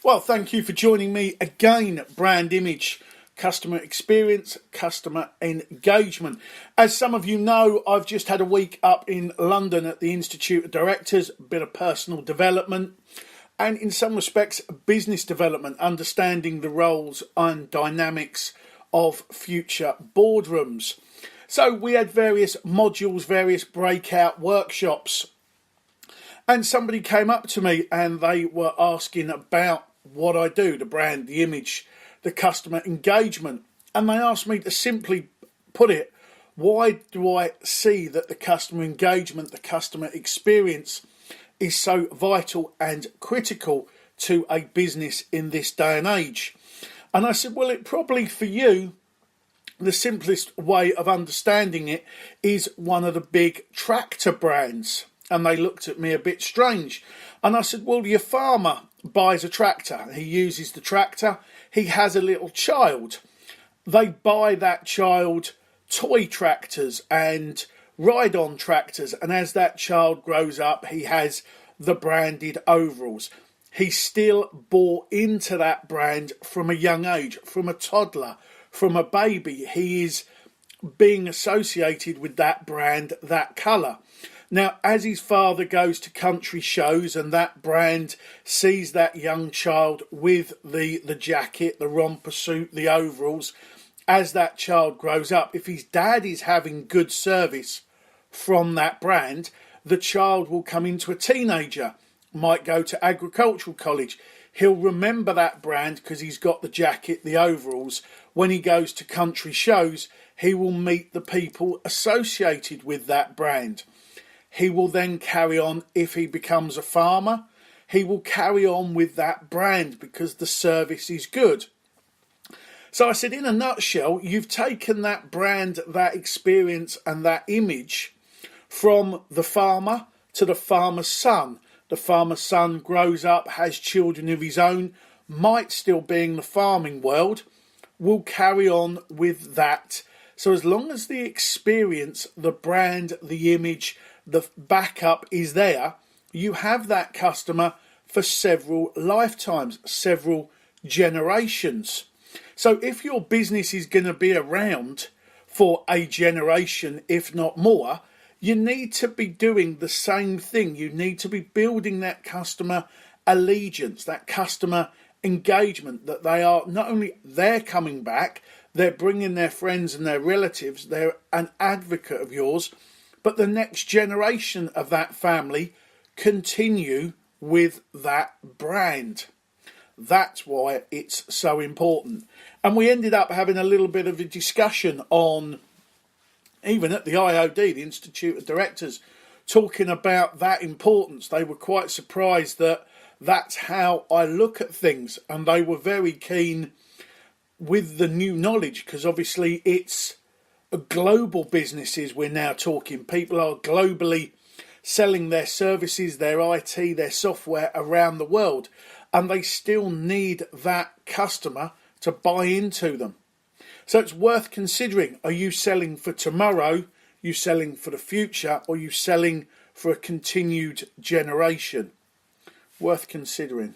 Well, thank you for joining me again. Brand image, customer experience, customer engagement. As some of you know, I've just had a week up in London at the Institute of Directors, a bit of personal development, and in some respects, business development, understanding the roles and dynamics of future boardrooms. So we had various modules, various breakout workshops, and somebody came up to me and they were asking about what I do, the brand, the image, the customer engagement. And they asked me to simply put it, why do I see that the customer engagement, the customer experience is so vital and critical to a business in this day and age? And I said, well, it probably for you, the simplest way of understanding it is one of the big tractor brands. And they looked at me a bit strange. And I said, well, your farmer buys a tractor. He uses the tractor. He has a little child. They buy that child toy tractors and ride-on tractors. And as that child grows up, he has the branded overalls. He still bought into that brand from a young age, from a toddler, from a baby. He is being associated with that brand, that colour. Now, as his father goes to country shows and that brand sees that young child with the jacket, the romper suit, the overalls, as that child grows up, if his dad is having good service from that brand, the child will come into a teenager, might go to agricultural college. He'll remember that brand because he's got the jacket, the overalls. When he goes to country shows, he will meet the people associated with that brand. He will then carry on. If he becomes a farmer, he will carry on with that brand because the service is good. So I said, in a nutshell, you've taken that brand, that experience and that image from the farmer to the farmer's son. The farmer's son grows up, has children of his own, might still be in the farming world, will carry on with that. So as long as the experience, the brand, the image, the backup is there, you have that customer for several lifetimes, several generations. So if your business is going to be around for a generation, if not more, you need to be doing the same thing. You need to be building that customer allegiance, that customer engagement, that they are not only they're coming back, they're bringing their friends and their relatives, they're an advocate of yours, but the next generation of that family continue with that brand. That's why it's so important. And we ended up having a little bit of a discussion on, even at the IOD, the Institute of Directors, talking about that importance. They were quite surprised that that's how I look at things. And they were very keen with the new knowledge, because obviously it's global businesses we're now talking. People are globally selling their services, their IT, their software around the world, and they still need that customer to buy into them. So it's worth considering. Are you selling for tomorrow? Are you selling for the future? Or are you selling for a continued generation? Worth considering.